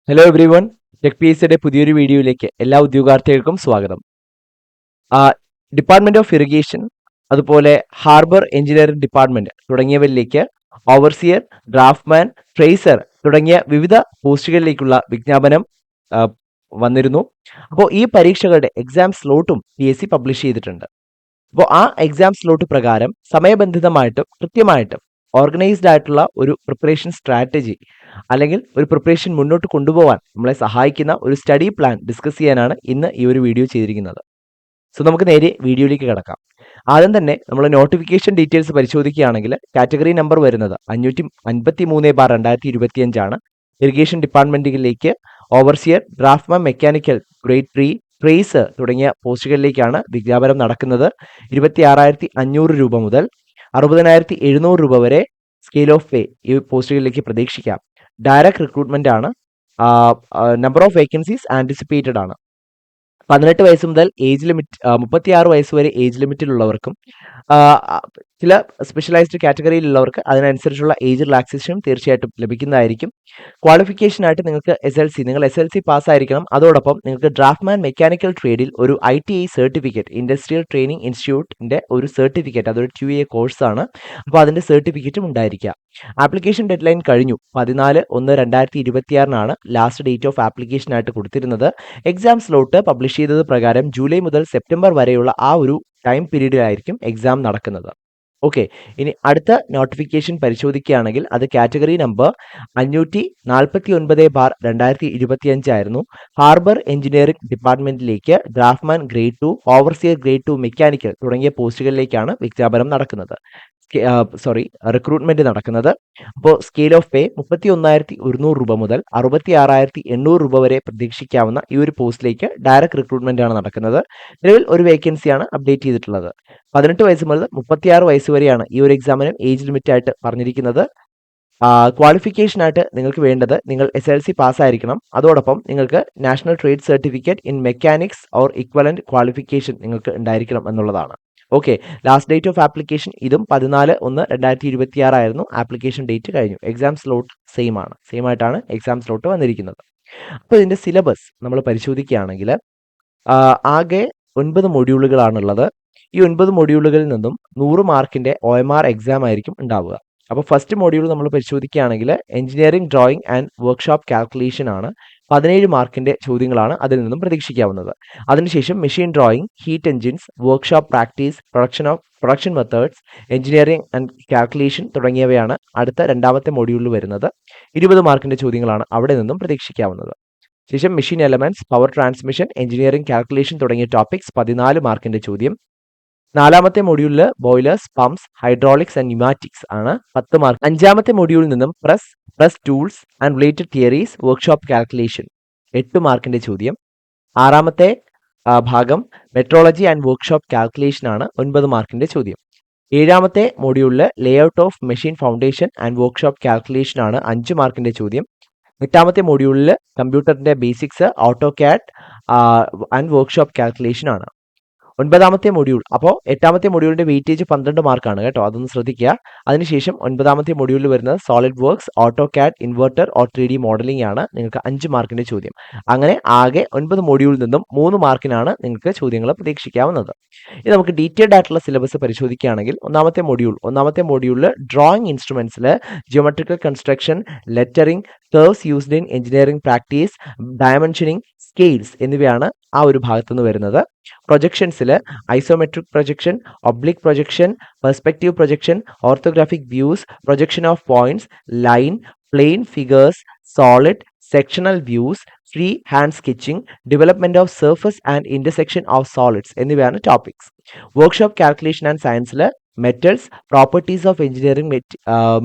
Hello everyone, tech P S സിയുടെ പുതിയൊരു വീഡിയോയിലേക്ക് എല്ലാ ഉദ്യോഗാർത്ഥികൾക്കും സ്വാഗതം. ഡിപ്പാർട്ട്മെന്റ് ഓഫ് ഇറിഗേഷൻ, അതുപോലെ ഹാർബർ എഞ്ചിനീയറിംഗ് ഡിപ്പാർട്ട്മെന്റ് തുടങ്ങിയവരിലേക്ക് ഓവർസിയർ, ഡ്രാഫ്റ്റ്മാൻ, ട്രേസർ തുടങ്ങിയ വിവിധ പോസ്റ്റുകളിലേക്കുള്ള വിജ്ഞാപനം ആ, വന്നിരുന്നു. അപ്പോൾ ഈ പരീക്ഷകളുടെ എക്സാം സ്ലോട്ടും PSC പബ്ലിഷ് ചെയ്തിട്ടുണ്ട്. അപ്പോൾ ആ എക്സാം സ്ലോട്ട് പ്രകാരം സമയബന്ധിതമായിട്ടും കൃത്യമായിട്ടും ഓർഗനൈസ്ഡ് ആയിട്ടുള്ള ഒരു പ്രിപ്പറേഷൻ സ്ട്രാറ്റജി അല്ലെങ്കിൽ ഒരു പ്രിപ്പറേഷൻ മുന്നോട്ട് കൊണ്ടുപോകാൻ നമ്മളെ സഹായിക്കുന്ന ഒരു സ്റ്റഡി പ്ലാൻ ഡിസ്കസ് ചെയ്യാനാണ് ഇന്ന് ഈ ഒരു വീഡിയോ ചെയ്തിരിക്കുന്നത്. സോ നമുക്ക് നേരെ വീഡിയോയിലേക്ക് കിടക്കാം. ആദ്യം തന്നെ നമ്മൾ നോട്ടിഫിക്കേഷൻ ഡീറ്റെയിൽസ് പരിശോധിക്കുകയാണെങ്കിൽ കാറ്റഗറി നമ്പർ വരുന്നത് 553/2025 ആണ്. ഇറിഗേഷൻ ഡിപ്പാർട്ട്മെന്റിലേക്ക് overseer, draftman mechanical grade 3, trace തുടങ്ങിയ പോസ്റ്റുകളിലേക്കാണ് വിജ്ഞാപനം നടക്കുന്നത്. 26,500 രൂപ മുതൽ 60,700 രൂപ വരെ സ്കെയിൽ ഓഫ് പേ ഈ പോസ്റ്റുകളിലേക്ക് പ്രതീക്ഷിക്കാം. ഡയറക്റ്റ് റിക്രൂട്ട്മെന്റ് ആണ്. നമ്പർ ഓഫ് വേക്കൻസീസ് ആന്റിസിപ്പേറ്റഡ് ആണ്. 18 വയസ്സ് മുതൽ ഏജ് ലിമിറ്റ് 36 വയസ്സ് വരെ ഏജ് ലിമിറ്റിലുള്ളവർക്കും ചില സ്പെഷ്യലൈസ്ഡ് കാറ്റഗറിയിലുള്ളവർക്ക് അതിനനുസരിച്ചുള്ള ഏജ് റിലാക്സേഷനും തീർച്ചയായിട്ടും ലഭിക്കുന്നതായിരിക്കും. ക്വാളിഫിക്കേഷനായിട്ട് നിങ്ങൾക്ക് നിങ്ങൾ SLC പാസ്സായിരിക്കണം. അതോടൊപ്പം നിങ്ങൾക്ക് ഡ്രാഫ്റ്റ്മാൻ മെക്കാനിക്കൽ ട്രേഡിൽ ഒരു ITI സർട്ടിഫിക്കറ്റ്, ഇൻഡസ്ട്രിയൽ ട്രെയിനിങ് ഇൻസ്റ്റിറ്റ്യൂട്ടിന്റെ ഒരു സർട്ടിഫിക്കറ്റ്, അതൊരു 2A കോഴ്സാണ്. അപ്പോൾ അതിന്റെ സർട്ടിഫിക്കറ്റും ഉണ്ടായിരിക്കുക. ആപ്ലിക്കേഷൻ ഡെഡ് ലൈൻ കഴിഞ്ഞു. 14/1/2026 ലാസ്റ്റ് ഡേറ്റ് ഓഫ് ആപ്ലിക്കേഷനായിട്ട് കൊടുത്തിരുന്നത്. എക്സാം സ്ലോട്ട് പബ്ലിഷ് ചെയ്തത് പ്രകാരം ജൂലൈ മുതൽ സെപ്റ്റംബർ വരെയുള്ള ആ ഒരു ടൈം പീരീഡിലായിരിക്കും എക്സാം നടക്കുന്നത്. ഓക്കെ, ഇനി അടുത്ത നോട്ടിഫിക്കേഷൻ പരിശോധിക്കുകയാണെങ്കിൽ അത് കാറ്റഗറി നമ്പർ 549/2025 ആയിരുന്നു. ഹാർബർ എഞ്ചിനീയറിംഗ് ഡിപ്പാർട്ട്മെന്റിലേക്ക് draftman grade 2, overseer grade 2 mechanical തുടങ്ങിയ പോസ്റ്റുകളിലേക്കാണ് വിജ്ഞാപനം നടക്കുന്നത്. റിക്രൂട്ട്മെന്റ് നടക്കുന്നത്. അപ്പോൾ സ്കെയിൽ ഓഫ് പേ 31,100 രൂപ മുതൽ 66,800 രൂപ വരെ പ്രതീക്ഷിക്കാവുന്ന ഈ ഒരു പോസ്റ്റിലേക്ക് ഡയറക്റ്റ് റിക്രൂട്ട്മെന്റ് ആണ് നടക്കുന്നത്. നിലവിൽ ഒരു വേക്കൻസിയാണ് അപ്ഡേറ്റ് ചെയ്തിട്ടുള്ളത്. 18 വയസ്സ് മുതൽ 36 വയസ്സ് വരെയാണ് ഈ ഒരു എക്സാമിന് ഏജ് ലിമിറ്റ് ആയിട്ട് പറഞ്ഞിരിക്കുന്നത്. ക്വാളിഫിക്കേഷനായിട്ട് നിങ്ങൾക്ക് വേണ്ടത് നിങ്ങൾ SLC പാസ്സായിരിക്കണം. അതോടൊപ്പം നിങ്ങൾക്ക് national trade certificate in mechanics or equivalent qualification നിങ്ങൾക്ക് ഉണ്ടായിരിക്കണം എന്നുള്ളതാണ്. Okay, last date of application ഇതും 14/1/2026 ആയിരുന്നു. ആപ്ലിക്കേഷൻ ഡേറ്റ് കഴിഞ്ഞു. എക്സാം സ്ലോട്ട് സെയിം ആയിട്ടാണ് എക്സാം സ്ലോട്ട് വന്നിരിക്കുന്നത്. അപ്പോൾ ഇതിന്റെ സിലബസ് നമ്മൾ പരിശോധിക്കുകയാണെങ്കിൽ ആകെ 9 മൊഡ്യൂളുകളാണുള്ളത്. ഈ 9 മൊഡ്യൂളുകളിൽ നിന്നും 100 മാർക്കിന്റെ OMR എക്സാം ആയിരിക്കും ഉണ്ടാവുക. അപ്പോൾ ഫസ്റ്റ് മൊഡ്യൂൾ നമ്മൾ പരിശോധിക്കുകയാണെങ്കിൽ engineering drawing and workshop calculation ആണ്. 17 മാർക്കിന്റെ ചോദ്യങ്ങളാണ് അതിൽ നിന്നും പ്രതീക്ഷിക്കാവുന്നത്. അതിനുശേഷം machine drawing, heat engines, workshop practice, production methods, engineering and calculation തുടങ്ങിയവയാണ് അടുത്ത രണ്ടാമത്തെ മൊഡ്യൂളിൽ വരുന്നത്. 20 മാർക്കിന്റെ ചോദ്യങ്ങളാണ് അവിടെ നിന്നും പ്രതീക്ഷിക്കാവുന്നത്. ശേഷം machine elements, power transmission, engineering calculation തുടങ്ങിയ ടോപ്പിക്സ് 14 മാർക്കിന്റെ ചോദ്യം. നാലാമത്തെ മൊഡ്യൂളിൽ boilers, pumps, hydraulics and pneumatics ആണ് 10 മാർക്ക്. അഞ്ചാമത്തെ മൊഡ്യൂളിൽ നിന്നും press tools and related theories, workshop calculation 8 മാർക്കിന്റെ ചോദ്യം. ആറാമത്തെ ഭാഗം മെട്രോളജി ആൻഡ് വർക്ക്ഷോപ്പ് കാൽക്കുലേഷൻ ആണ് 9 മാർക്കിന്റെ ചോദ്യം. ഏഴാമത്തെ മൊഡ്യൂളിൽ layout of machine foundation and workshop calculation ആണ് 5 മാർക്കിന്റെ ചോദ്യം. എട്ടാമത്തെ മൊഡ്യൂളിൽ കമ്പ്യൂട്ടറിന്റെ basics, AutoCAD and workshop calculation ആണ്. ഒൻപതാമത്തെ മൊഡ്യൂൾ, അപ്പോൾ എട്ടാമത്തെ മൊഡ്യൂളിന്റെ വെയിറ്റേജ് 12 മാർക്കാണ് കേട്ടോ, അതൊന്ന് ശ്രദ്ധിക്കുക. അതിനുശേഷം 9ാമത്തെ മൊഡ്യൂളിൽ വരുന്നത് SolidWorks, AutoCAD, Inventor or 3D modelling ആണ്. നിങ്ങൾക്ക് 5 മാർക്കിന്റെ ചോദ്യം. അങ്ങനെ ആകെ 9 മൊഡ്യൂളിൽ നിന്നും 3 മാർക്കിനാണ് നിങ്ങൾക്ക് ചോദ്യങ്ങൾ പ്രതീക്ഷിക്കാവുന്നത്. ഇത് നമുക്ക് ഡീറ്റെയിൽഡ് ആയിട്ടുള്ള സിലബസ് പരിശോധിക്കുകയാണെങ്കിൽ ഒന്നാമത്തെ മൊഡ്യൂളിൽ ഡ്രോയിങ് ഇൻസ്ട്രുമെന്റ്സിൽ geometrical construction, lettering, curves used in engineering practice, dimensioning, scales എന്നിവയാണ് ആ ഒരു ഭാഗത്തുനിന്ന് വരുന്നത്. പ്രൊജക്ഷൻസിൽ isometric projection, oblique projection, perspective projection, orthographic views, projection of points, line, plane figures, solid, sectional views, free hand sketching, development of surface and intersection of solids എന്നിവയാണ് topics. Workshop calculation and സയൻസിൽ metals, properties of engineering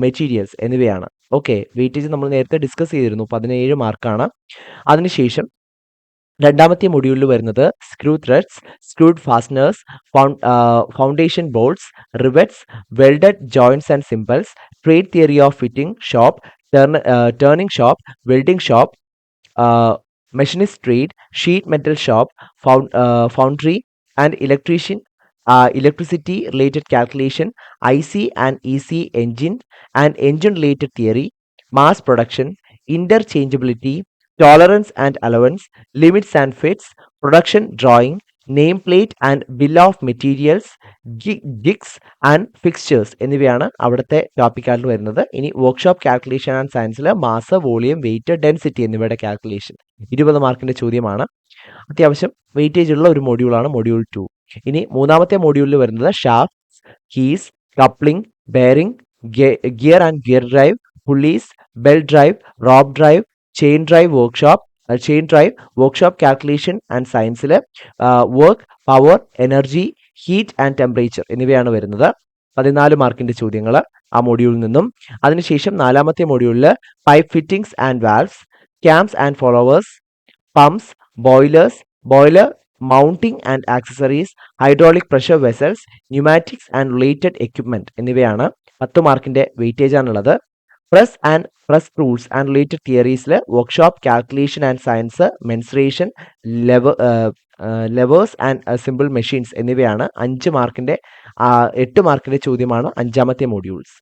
materials എന്നിവയാണ്. Okay, weightage നമ്മൾ നേരത്തെ discuss ചെയ്തിരുന്നു, 17 മാർക്കാണ്. അതിനുശേഷം രണ്ടാമത്തെ മൊഡ്യൂളിൽ വരുന്നത് screw threads, screwed fasteners, foundation bolts, rivets, welded joints and symbols, trade theory of fitting shop, turning shop, welding shop, machinist trade, sheet metal shop, foundry and electricity related calculation, IC and EC engine and engine related theory, mass production, interchangeability, tolerance and allowance, limits and fits, production drawing, nameplate and bill of materials, gigs and fixtures എന്നിവയാണ് അവിടുത്തെ ടോപ്പിക്കായിട്ട് വരുന്നത്. ഇനി workshop calculation and സയൻസിൽ mass, volume, wait, density എന്നിവയുടെ calculation 20 മാർക്കിന്റെ ചോദ്യമാണ്. അത്യാവശ്യം weightage ഉള്ള ഒരു മൊഡ്യൂളാണ് മൊഡ്യൂൾ 2. ഇനി മൂന്നാമത്തെ മൊഡ്യൂളിൽ വരുന്നത് shafts, keys, coupling, bearing, gear and gear drive, pulleys, belt drive, rope drive, chain drive workshop calculation and സയൻസിൽ work, power, energy, heat and temperature എന്നിവയാണ് വരുന്നത്. 14 മാർക്കിന്റെ ചോദ്യങ്ങൾ ആ മൊഡ്യൂളിൽ നിന്നും. അതിനുശേഷം നാലാമത്തെ മൊഡ്യൂളിൽ pipe fittings and valves, CAMS and followers, pumps, boiler mounting and accessories, hydraulic pressure vessels, pneumatics and related equipment എന്നിവയാണ് 10 മാർക്കിന്റെ വെയിറ്റേജ് ആണുള്ളത്. പ്രസ് റൂൾസ് ആൻഡ് റിലേറ്റഡ് തിയറീസിൽ workshop calculation and science, mensuration, levers and simple machines എന്നിവയാണ് 8 മാർക്കിന്റെ ചോദ്യമാണ് അഞ്ചാമത്തെ modules.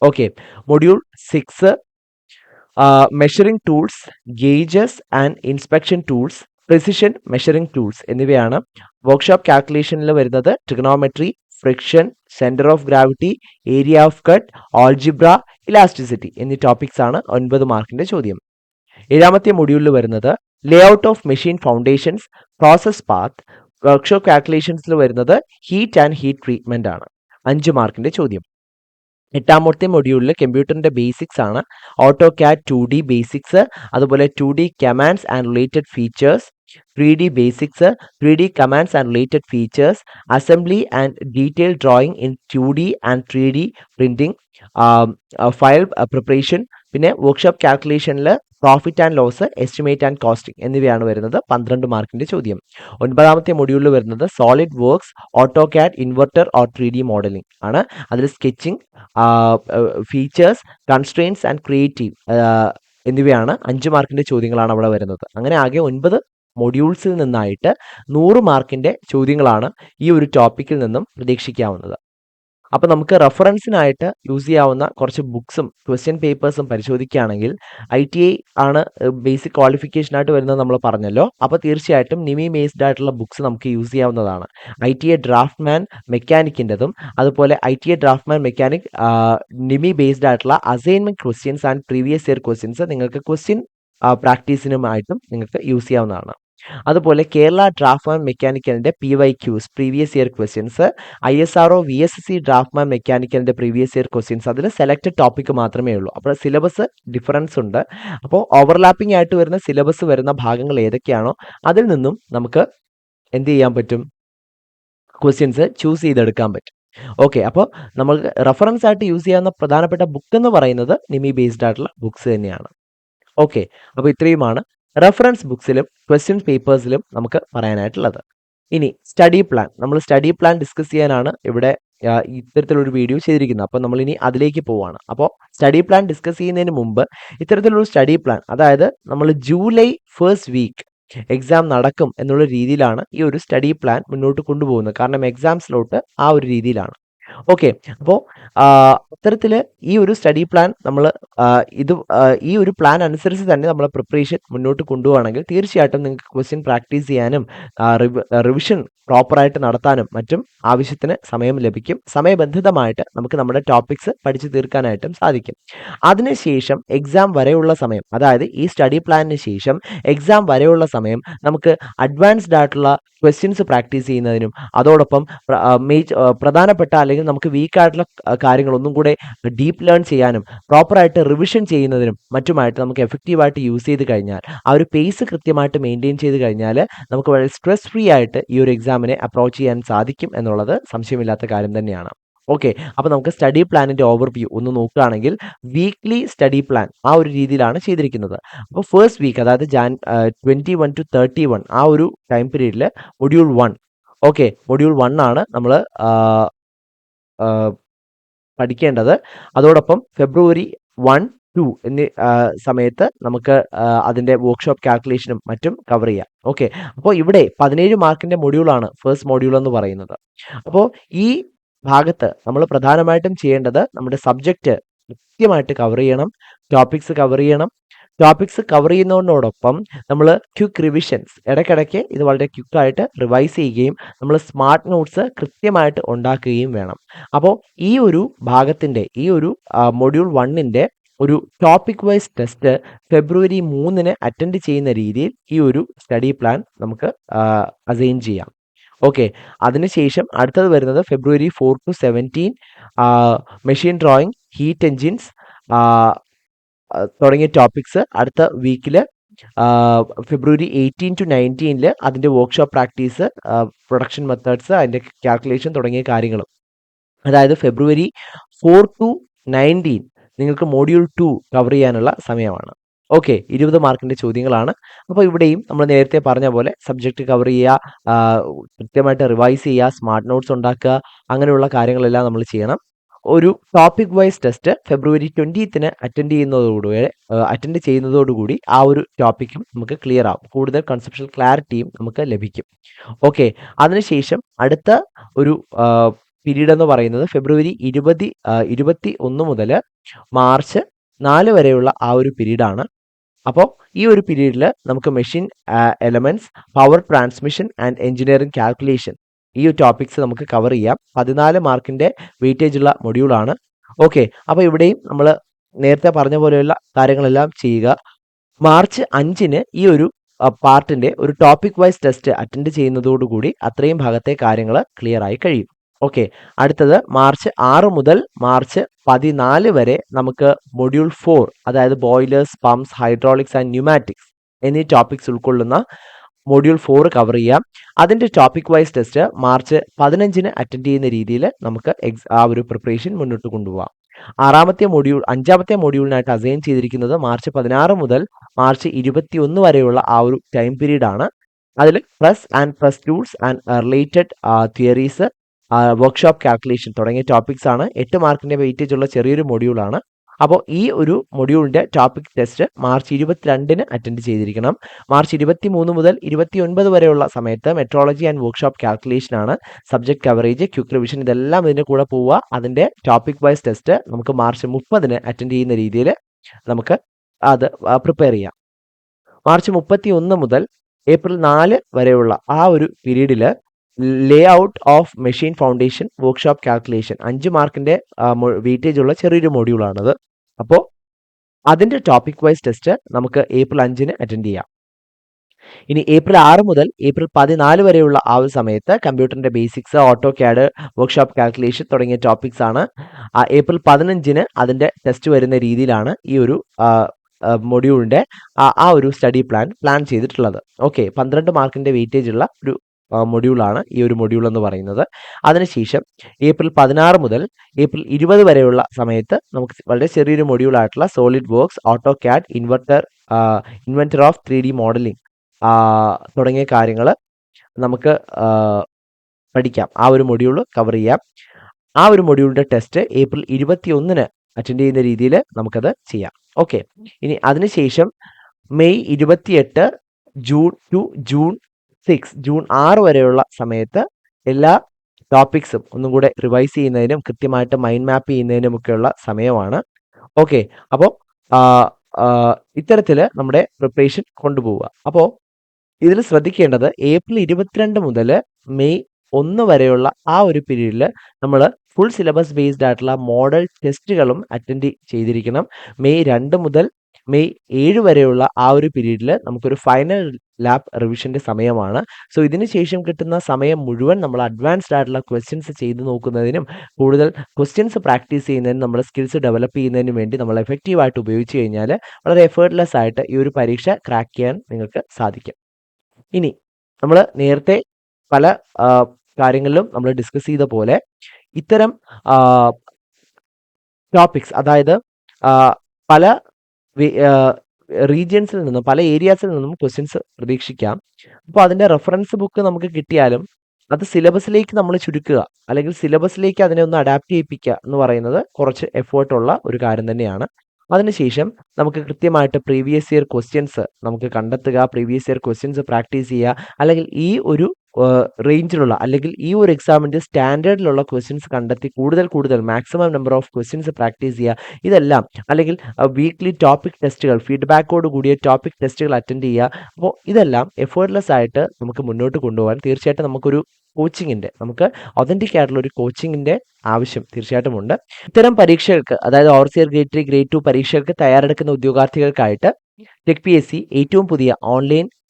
Okay, module 6 measuring tools, gauges and inspection tools, precision measuring tools എന്നിവയാണ്. Workshop കാൽക്കുലേഷനിൽ വരുന്നത് trigonometry, friction, centre of gravity, area of cut, algebra, elasticity എന്നീ topics ആണ് 9 മാർക്കിന്റെ ചോദ്യം. ഏഴാമത്തെ മൊഡ്യൂളിൽ വരുന്നത് layout of machine foundations, process path. Workshop കാൽക്കുലേഷൻസിൽ വരുന്നത് ഹീറ്റ് ആൻഡ് ഹീറ്റ് ട്രീറ്റ്മെന്റ് ആണ്. 5 മാർക്കിന്റെ ചോദ്യം. എട്ടാമത്തെ മൊഡ്യൂളിൽ കമ്പ്യൂട്ടറിന്റെ ബേസിക്സ് ആണ്. ഓട്ടോകാഡ് 2D ബേസിക്സ്, അതുപോലെ 2D commands and related features, 3D basics, 3D commands and related features, assembly and detail drawing in 2D and 3D printing, file preparation. പിന്നെ workshop കാൽക്കുലേഷനിൽ profit and loss, estimate and costing എന്നിവയാണ് വരുന്നത്. 12 മാർക്കിന്റെ ചോദ്യം. 9ാമത്തെ മൊഡ്യൂളിൽ വരുന്നത് SolidWorks, AutoCAD, Inventor or 3D modelling ആണ്. അതിൽ sketching, features, constrains and creative എന്നിവയാണ് 5 മാർക്കിന്റെ ചോദ്യങ്ങളാണ് അവിടെ വരുന്നത്. അങ്ങനെ ആകെ 9 മൊഡ്യൂൾസിൽ നിന്നായിട്ട് 100 മാർക്കിന്റെ ചോദ്യങ്ങളാണ് ഈ ഒരു ടോപ്പിക്കിൽ നിന്നും പ്രതീക്ഷിക്കാവുന്നത്. അപ്പോൾ നമുക്ക് റെഫറൻസിനായിട്ട് യൂസ് ചെയ്യാവുന്ന കുറച്ച് ബുക്സും ക്വസ്റ്റ്യൻ പേപ്പേഴ്സും പരിശോധിക്കുകയാണെങ്കിൽ ITI ആണ് ബേസിക് ക്വാളിഫിക്കേഷനായിട്ട് വരുന്നത് നമ്മൾ പറഞ്ഞല്ലോ. അപ്പോൾ തീർച്ചയായിട്ടും നിമി ബേസ്ഡ് ആയിട്ടുള്ള ബുക്സ് നമുക്ക് യൂസ് ചെയ്യാവുന്നതാണ്. ITI ഡ്രാഫ്റ്റ്മാൻ മെക്കാനിക്കിൻ്റെതും അതുപോലെ ITI draftman mechanic NIMI based ആയിട്ടുള്ള assignment questions and previous year questions നിങ്ങൾക്ക് ക്വസ്റ്റ്യൻ പ്രാക്ടീസിനുമായിട്ടും നിങ്ങൾക്ക് യൂസ് ചെയ്യാവുന്നതാണ്. അതുപോലെ കേരള ഡ്രാഫ്റ്റ്മാൻ മെക്കാനിക്കലിന്റെ PYQs previous year questions, ISRO VSC draftman മെക്കാനിക്കലിന്റെ പ്രീവിയസ് ഇയർ ക്വസ്റ്റ്യൻസ്, അതിൽ സെലക്റ്റഡ് ടോപ്പിക് മാത്രമേ ഉള്ളൂ. അപ്പോൾ സിലബസ് ഡിഫറൻസ് ഉണ്ട്. അപ്പോൾ ഓവർലാപ്പിംഗ് ആയിട്ട് വരുന്ന സിലബസ് വരുന്ന ഭാഗങ്ങൾ ഏതൊക്കെയാണോ അതിൽ നിന്നും നമുക്ക് എന്ത് ചെയ്യാൻ പറ്റും, ക്വസ്റ്റ്യൻസ് ചൂസ് ചെയ്തെടുക്കാൻ പറ്റും. ഓക്കെ, അപ്പോൾ നമുക്ക് റെഫറൻസ് ആയിട്ട് യൂസ് ചെയ്യാവുന്ന പ്രധാനപ്പെട്ട ബുക്ക് എന്ന് പറയുന്നത് നിമി ബേസ്ഡ് ആയിട്ടുള്ള ബുക്സ് തന്നെയാണ്. ഓക്കെ, അപ്പോൾ ഇത്രയുമാണ് റെഫറൻസ് ബുക്സിലും ക്വസ്റ്റ്യൻ പേപ്പേഴ്സിലും നമുക്ക് പറയാനായിട്ടുള്ളത്. ഇനി സ്റ്റഡി പ്ലാൻ, നമ്മൾ സ്റ്റഡി പ്ലാൻ ഡിസ്കസ് ചെയ്യാനാണ് ഇവിടെ ഇത്തരത്തിലൊരു വീഡിയോ ചെയ്തിരിക്കുന്നത്. അപ്പോൾ നമ്മൾ ഇനി അതിലേക്ക് പോവാണ്. അപ്പോൾ സ്റ്റഡി പ്ലാൻ ഡിസ്കസ് ചെയ്യുന്നതിന് മുമ്പ് ഇത്തരത്തിലൊരു സ്റ്റഡി പ്ലാൻ, അതായത് നമ്മൾ ജൂലൈ 1st വീക്ക് എക്സാം നടക്കും എന്നുള്ള രീതിയിലാണ് ഈ ഒരു സ്റ്റഡി പ്ലാൻ മുന്നോട്ട് കൊണ്ടുപോകുന്നത്. കാരണം എക്സാം സ്ലോട്ട് ആ ഒരു രീതിയിലാണ്. ഓക്കെ, അപ്പോൾ അത്തരത്തിൽ ഈ ഒരു സ്റ്റഡി പ്ലാൻ നമ്മൾ ഈ ഒരു പ്ലാൻ അനുസരിച്ച് തന്നെ നമ്മൾ പ്രിപ്പറേഷൻ മുന്നോട്ട് കൊണ്ടുപോവുകയാണെങ്കിൽ തീർച്ചയായിട്ടും നിങ്ങൾക്ക് ക്വസ്റ്റ്യൻ പ്രാക്ടീസ് ചെയ്യാനും റിവിഷൻ പ്രോപ്പറായിട്ട് നടത്താനും മറ്റും ആവശ്യത്തിന് സമയം ലഭിക്കും. സമയബന്ധിതമായിട്ട് നമുക്ക് നമ്മുടെ ടോപ്പിക്സ് പഠിച്ചു തീർക്കാനായിട്ടും സാധിക്കും. അതിനുശേഷം എക്സാം വരെയുള്ള സമയം, അതായത് ഈ സ്റ്റഡി പ്ലാനിന് ശേഷം എക്സാം വരെയുള്ള സമയം നമുക്ക് അഡ്വാൻസ്ഡ് ആയിട്ടുള്ള ക്വസ്റ്റ്യൻസ് പ്രാക്ടീസ് ചെയ്യുന്നതിനും അതോടൊപ്പം പ്രധാനപ്പെട്ട അല്ലെങ്കിൽ നമുക്ക് വീക്കായിട്ടുള്ള കാര്യങ്ങൾ ഒന്നും കൂടെ ഡീപ്പ് ലേൺ ചെയ്യാനും പ്രോപ്പറായിട്ട് റിവിഷൻ ചെയ്യുന്നതിനും മറ്റുമായിട്ട് നമുക്ക് എഫക്റ്റീവായിട്ട് യൂസ് ചെയ്ത് കഴിഞ്ഞാൽ, ആ ഒരു പേസ് കൃത്യമായിട്ട് മെയിൻറ്റെയിൻ ചെയ്ത് കഴിഞ്ഞാൽ നമുക്ക് വളരെ സ്ട്രെസ് ഫ്രീ ആയിട്ട് ഈ ഒരു എക്സാമിനെ അപ്രോച്ച് ചെയ്യാൻ സാധിക്കും എന്നുള്ളത് സംശയമില്ലാത്ത കാര്യം തന്നെയാണ്. ഓക്കെ, അപ്പോൾ നമുക്ക് സ്റ്റഡി പ്ലാനിൻ്റെ ഓവർവ്യൂ ഒന്ന് നോക്കുകയാണെങ്കിൽ വീക്ക്ലി സ്റ്റഡി പ്ലാൻ ആ ഒരു രീതിയിലാണ് ചെയ്തിരിക്കുന്നത്. അപ്പോൾ ഫസ്റ്റ് വീക്ക്, അതായത് 21 to 31 ആ ഒരു ടൈം പീരീഡിൽ മൊഡ്യൂൾ 1, ഓക്കെ, മൊഡ്യൂൾ 1 ആണ് നമ്മൾ പഠിക്കേണ്ടത്. അതോടൊപ്പം ഫെബ്രുവരി 1, 2 എന്നീ സമയത്ത് നമുക്ക് അതിൻ്റെ വർക്ക്ഷോപ്പ് കാൽക്കുലേഷനും മറ്റും കവർ ചെയ്യാം. ഓക്കെ, അപ്പോൾ ഇവിടെ 17 മാർക്കിൻ്റെ മൊഡ്യൂളാണ് ഫസ്റ്റ് മൊഡ്യൂൾ എന്ന് പറയുന്നത്. അപ്പോൾ ഈ ഭാഗത്ത് നമ്മൾ പ്രധാനമായിട്ടും ചെയ്യേണ്ടത് നമ്മുടെ സബ്ജക്റ്റ് കൃത്യമായിട്ട് കവർ ചെയ്യണം, ടോപ്പിക്സ് കവർ ചെയ്യണം. ടോപ്പിക്സ് കവർ ചെയ്യുന്നതിനോടൊപ്പം നമ്മൾ ക്വിക്ക് റിവിഷൻസ് ഇടയ്ക്കിടയ്ക്ക് ഇത് വളരെ ക്വിക്കായിട്ട് റിവൈസ് ചെയ്യുകയും നമ്മൾ സ്മാർട്ട് നോട്ട്സ് കൃത്യമായിട്ട് ഉണ്ടാക്കുകയും വേണം. അപ്പോൾ ഈ ഒരു ഭാഗത്തിൻ്റെ ഈ ഒരു മൊഡ്യൂൾ 1ൻ്റെ ഒരു ടോപ്പിക് വൈസ് ടെസ്റ്റ് ഫെബ്രുവരി 3-ന് അറ്റൻഡ് ചെയ്യുന്ന രീതിയിൽ ഈ ഒരു സ്റ്റഡി പ്ലാൻ നമുക്ക് അസൈൻ ചെയ്യാം. ഓക്കെ, അതിനുശേഷം അടുത്തത് വരുന്നത് ഫെബ്രുവരി 4 to 17 machine drawing, heat engines തുടങ്ങിയ ടോപ്പിക്സ് അടുത്ത വീക്കിൽ ഫെബ്രുവരി 18 to 19 അതിൻ്റെ വർക്ക്ഷോപ്പ് പ്രാക്ടീസ്, പ്രൊഡക്ഷൻ മെത്തേഡ്സ്, അതിൻ്റെ കാൽക്കുലേഷൻ തുടങ്ങിയ കാര്യങ്ങളും. അതായത് ഫെബ്രുവരി 4 to 19 നിങ്ങൾക്ക് മോഡ്യൂൾ 2 കവർ ചെയ്യാനുള്ള സമയമാണ്. ഓക്കെ, 20 മാർക്കിൻ്റെ ചോദ്യങ്ങളാണ്. അപ്പോൾ ഇവിടെയും നമ്മൾ നേരത്തെ പറഞ്ഞ പോലെ സബ്ജക്റ്റ് കവർ ചെയ്യുക, കൃത്യമായിട്ട് റിവൈസ് ചെയ്യുക, സ്മാർട്ട് നോട്ട്സ് ഉണ്ടാക്കുക, അങ്ങനെയുള്ള കാര്യങ്ങളെല്ലാം നമ്മൾ ചെയ്യണം. ഒരു ടോപ്പിക് വൈസ് ടെസ്റ്റ് ഫെബ്രുവരി 20-ന് അറ്റൻഡ് ചെയ്യുന്നതോടുകൂടി ആ ഒരു ടോപ്പിക്കും നമുക്ക് ക്ലിയർ ആവും, കൂടുതൽ കൺസെപ്ഷ്യൽ ക്ലാരിറ്റിയും നമുക്ക് ലഭിക്കും. ഓക്കെ, അതിനുശേഷം അടുത്ത ഒരു പീരീഡ് എന്ന് പറയുന്നത് ഫെബ്രുവരി 21 മുതൽ മാർച്ച് 4 വരെയുള്ള ആ ഒരു പീരീഡാണ്. അപ്പോൾ ഈ ഒരു പീരീഡിൽ നമുക്ക് machine elements, power transmission and engineering calculation ഈ ടോപ്പിക്സ് നമുക്ക് കവർ ചെയ്യാം. 14 മാർക്കിൻ്റെ വെയിറ്റേജ് ഉള്ള മൊഡ്യൂളാണ്. ഓക്കെ, അപ്പോൾ ഇവിടെയും നമ്മൾ നേരത്തെ പറഞ്ഞ പോലെയുള്ള കാര്യങ്ങളെല്ലാം ചെയ്യുക. മാർച്ച് 5-ന് ഈ ഒരു പാർട്ടിൻ്റെ ഒരു ടോപ്പിക് വൈസ് ടെസ്റ്റ് അറ്റൻഡ് ചെയ്യുന്നതോടുകൂടി അത്രയും ഭാഗത്തെ കാര്യങ്ങൾ ക്ലിയർ ആയി കഴിയും. ഓക്കെ, അടുത്തത് മാർച്ച് 6 മുതൽ മാർച്ച് 14 വരെ നമുക്ക് മൊഡ്യൂൾ 4, അതായത് boilers, pumps, hydraulics and pneumatics എന്നീ ടോപ്പിക്സ് ഉൾക്കൊള്ളുന്ന മൊഡ്യൂൾ 4 കവർ ചെയ്യാം. അതിൻ്റെ ടോപ്പിക് വൈസ് ടെസ്റ്റ് മാർച്ച് 15-ന് അറ്റൻഡ് ചെയ്യുന്ന രീതിയിൽ നമുക്ക് ആ ഒരു പ്രിപ്പറേഷൻ മുന്നോട്ട് കൊണ്ടുപോകാം. 5-ാമത്തെ മൊഡ്യൂളിനായിട്ട് അസൈൻ ചെയ്തിരിക്കുന്നത് മാർച്ച് 16 മുതൽ മാർച്ച് 21 വരെയുള്ള ആ ഒരു ടൈം പീരീഡ് ആണ്. അതിൽ press and press tools and related theories, workshop calculation തുടങ്ങിയ ടോപ്പിക്സ് ആണ്. 8 മാർക്കിൻ്റെ വെയിറ്റേജ് ഉള്ള ചെറിയൊരു മൊഡ്യൂളാണ്. അപ്പോൾ ഈ ഒരു മൊഡ്യൂളിൻ്റെ ടോപ്പിക് ടെസ്റ്റ് മാർച്ച് 22-ന് അറ്റൻഡ് ചെയ്തിരിക്കണം. മാർച്ച് 23 മുതൽ 29 വരെയുള്ള സമയത്ത് മെട്രോളജി ആൻഡ് വർക്ക്ഷോപ്പ് കാൽക്കുലേഷൻ ആണ്. സബ്ജക്ട് കവറേജ്, ക്വിക്ക് റിവിഷൻ ഇതെല്ലാം ഇതിൻ്റെ കൂടെ പോവുക. അതിൻ്റെ ടോപ്പിക് വൈസ് ടെസ്റ്റ് നമുക്ക് മാർച്ച് 30-ന് അറ്റൻഡ് ചെയ്യുന്ന രീതിയിൽ നമുക്ക് അത് പ്രിപ്പയർ ചെയ്യാം. മാർച്ച് 31 മുതൽ ഏപ്രിൽ 4 വരെയുള്ള ആ ഒരു പീരീഡിൽ ലേ out of machine foundation, workshop calculation 5 മാർക്കിൻ്റെ വെയിറ്റേജ് ഉള്ള ചെറിയൊരു മൊഡ്യൂളാണത്. അപ്പോൾ അതിൻ്റെ ടോപ്പിക് വൈസ് ടെസ്റ്റ് നമുക്ക് ഏപ്രിൽ 5-ന് അറ്റൻഡ് ചെയ്യാം. ഇനി ഏപ്രിൽ 6 മുതൽ ഏപ്രിൽ 14 വരെയുള്ള ആ ഒരു സമയത്ത് കമ്പ്യൂട്ടറിൻ്റെ basics, AutoCAD, workshop calculation തുടങ്ങിയ ടോപ്പിക്സ് ആണ്. ഏപ്രിൽ 15-ന് അതിൻ്റെ ടെസ്റ്റ് വരുന്ന രീതിയിലാണ് ഈ ഒരു മൊഡ്യൂളിൻ്റെ ആ ഒരു സ്റ്റഡി പ്ലാൻ ചെയ്തിട്ടുള്ളത്. ഓക്കെ, 12 മാർക്കിൻ്റെ വെയിറ്റേജ് ഉള്ള ഒരു മൊഡ്യൂളാണ് ഈ ഒരു മൊഡ്യൂൾ എന്ന് പറയുന്നത്. അതിനുശേഷം ഏപ്രിൽ 16 മുതൽ ഏപ്രിൽ 20 വരെയുള്ള സമയത്ത് നമുക്ക് വളരെ ചെറിയൊരു മൊഡ്യൂളായിട്ടുള്ള SolidWorks, AutoCAD, Inventor of 3D modelling തുടങ്ങിയ കാര്യങ്ങൾ നമുക്ക് പഠിക്കാം. ആ ഒരു മൊഡ്യൂൾ കവർ ചെയ്യാം. ആ ഒരു മൊഡ്യൂളിൻ്റെ ടെസ്റ്റ് ഏപ്രിൽ 21-ന് അറ്റൻഡ് ചെയ്യുന്ന രീതിയിൽ നമുക്കത് ചെയ്യാം. ഓക്കെ, ഇനി അതിനുശേഷം മെയ് 28 ജൂൺ 6 വരെയുള്ള സമയത്ത് എല്ലാ ടോപ്പിക്സും ഒന്നും കൂടെ റിവൈസ് ചെയ്യുന്നതിനും കൃത്യമായിട്ട് മൈൻഡ് മാപ്പ് ചെയ്യുന്നതിനുമൊക്കെയുള്ള സമയമാണ്. ഓക്കെ, അപ്പോൾ ഇത്തരത്തിൽ നമ്മുടെ പ്രിപ്പറേഷൻ കൊണ്ടുപോവുക. അപ്പോൾ ഇതിൽ ശ്രദ്ധിക്കേണ്ടത് ഏപ്രിൽ 22 മുതൽ മെയ് 1 വരെയുള്ള ആ ഒരു പീരീഡിൽ നമ്മൾ ഫുൾ സിലബസ് ബേസ്ഡ് ആയിട്ടുള്ള മോഡൽ ടെസ്റ്റുകളും അറ്റൻഡ് ചെയ്തിരിക്കണം. മെയ് 2 മുതൽ മെയ് 7 വരെയുള്ള ആ ഒരു പീരീഡിൽ നമുക്കൊരു ഫൈനൽ ലാബ് റിവിഷൻ്റെ സമയമാണ്. സോ ഇതിന് ശേഷം കിട്ടുന്ന സമയം മുഴുവൻ നമ്മൾ അഡ്വാൻസ്ഡ് ആയിട്ടുള്ള ക്വസ്റ്റ്യൻസ് ചെയ്ത് നോക്കുന്നതിനും കൂടുതൽ ക്വസ്റ്റ്യൻസ് പ്രാക്ടീസ് ചെയ്യുന്നതിനും നമ്മുടെ സ്കിൽസ് ഡെവലപ്പ് ചെയ്യുന്നതിനും വേണ്ടി നമ്മൾ എഫക്റ്റീവായിട്ട് ഉപയോഗിച്ച് കഴിഞ്ഞാൽ വളരെ എഫേർട്ട്ലെസ് ആയിട്ട് ഈ ഒരു പരീക്ഷ ക്രാക്ക് ചെയ്യാൻ നിങ്ങൾക്ക് സാധിക്കും. ഇനി നമ്മൾ നേരത്തെ പല കാര്യങ്ങളിലും നമ്മൾ ഡിസ്കസ് ചെയ്ത പോലെ ഇത്തരം ടോപ്പിക്സ്, അതായത് പല റീജിയൻസിൽ നിന്നും പല ഏരിയാസിൽ നിന്നും ക്വസ്റ്റ്യൻസ് പ്രതീക്ഷിക്കാം. അപ്പോൾ അതിൻ്റെ റെഫറൻസ് ബുക്ക് നമുക്ക് കിട്ടിയാലും അത് സിലബസിലേക്ക് നമ്മൾ ചുരുക്കുക, അല്ലെങ്കിൽ സിലബസിലേക്ക് അതിനെ ഒന്ന് അഡാപ്റ്റ് ചെയ്യിപ്പിക്കുക എന്ന് പറയുന്നത് കുറച്ച് എഫേർട്ടുള്ള ഒരു കാര്യം തന്നെയാണ്. അതിനുശേഷം നമുക്ക് കൃത്യമായിട്ട് പ്രീവിയസ് ഇയർ ക്വസ്റ്റ്യൻസ് നമുക്ക് കണ്ടെത്തുക, പ്രീവിയസ് ഇയർ ക്വസ്റ്റ്യൻസ് പ്രാക്ടീസ് ചെയ്യുക, അല്ലെങ്കിൽ ഈ ഒരു റേഞ്ചിലുള്ള അല്ലെങ്കിൽ ഈ ഒരു എക്സാമിൻ്റെ സ്റ്റാൻഡേർഡിലുള്ള ക്വസ്റ്റ്യൻസ് കണ്ടെത്തി കൂടുതൽ maximum number of questions practice ചെയ്യുക. ഇതെല്ലാം അല്ലെങ്കിൽ വീക്ക്ലി ടോപ്പിക് ടെസ്റ്റുകൾ ഫീഡ്ബാക്കോട് കൂടിയ ടോപ്പിക് ടെസ്റ്റുകൾ അറ്റൻഡ് ചെയ്യുക. അപ്പോൾ ഇതെല്ലാം എഫേർട്ട്ലെസ് ആയിട്ട് നമുക്ക് മുന്നോട്ട് കൊണ്ടുപോകാൻ തീർച്ചയായിട്ടും നമുക്ക് ഒതൻറ്റിക് ആയിട്ടുള്ള ഒരു കോച്ചിങ്ങിൻ്റെ ആവശ്യം തീർച്ചയായിട്ടും ഉണ്ട്. ഇത്തരം പരീക്ഷകൾക്ക് അതായത് ഓവർസിയർ ഗ്രേഡ് 3 ഗ്രേഡ് 2 പരീക്ഷകൾക്ക് തയ്യാറെടുക്കുന്ന ഉദ്യോഗാർത്ഥികൾക്കായിട്ട് ടെക് PSC ഏറ്റവും പുതിയ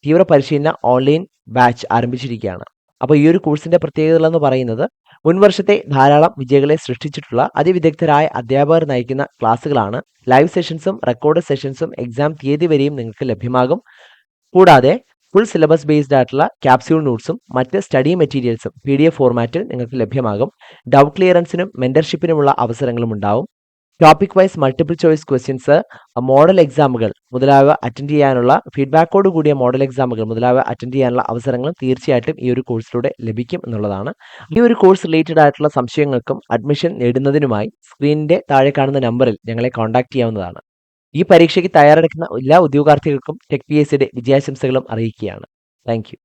തീവ്ര പരിശീലന ഓൺലൈൻ ബാച്ച് ആരംഭിച്ചിരിക്കുകയാണ്. അപ്പോൾ ഈ ഒരു കോഴ്സിന്റെ പ്രത്യേകതകൾ എന്ന് പറയുന്നത് മുൻവർഷത്തെ ധാരാളം വിജയികളെ സൃഷ്ടിച്ചിട്ടുള്ള അതിവിദഗ്ധരായ അധ്യാപകർ നയിക്കുന്ന ക്ലാസ്സുകളാണ്. ലൈവ് സെഷൻസും റെക്കോർഡ് സെഷൻസും എക്സാം തീയതി വരെയും നിങ്ങൾക്ക് ലഭ്യമാകും. കൂടാതെ ഫുൾ സിലബസ് ബേസ്ഡ് ആയിട്ടുള്ള ക്യാപ്സ്യൂൾ നോട്ട്സും മറ്റ് സ്റ്റഡി മെറ്റീരിയൽസും PDF ഫോർമാറ്റിൽ നിങ്ങൾക്ക് ലഭ്യമാകും. ഡൗട്ട് ക്ലിയറൻസിനും മെന്റർഷിപ്പിനുമുള്ള അവസരങ്ങളും ഉണ്ടാവും. Topic wise multiple choice questions, model എക്സാമുകൾ മുതലായവ അറ്റൻഡ് ചെയ്യാനുള്ള ഫീഡ്ബാക്കോട് കൂടിയ മോഡൽ എക്സാമുകൾ മുതലായവ അറ്റൻഡ് ചെയ്യാനുള്ള അവസരങ്ങളും തീർച്ചയായിട്ടും ഈ ഒരു കോഴ്സിലൂടെ ലഭിക്കും എന്നുള്ളതാണ്. ഈ ഒരു കോഴ്സ് റിലേറ്റഡ് ആയിട്ടുള്ള സംശയങ്ങൾക്കും അഡ്മിഷൻ നേടുന്നതിനുമായി സ്ക്രീനിന്റെ താഴെ കാണുന്ന നമ്പറിൽ ഞങ്ങളെ കോൺടാക്ട് ചെയ്യാവുന്നതാണ്. ഈ പരീക്ഷയ്ക്ക് തയ്യാറെടുക്കുന്ന എല്ലാ ഉദ്യോഗാർത്ഥികൾക്കും ടെക് PSCയുടെ വിജയാശംസകളും അറിയിക്കുകയാണ്. Thank you.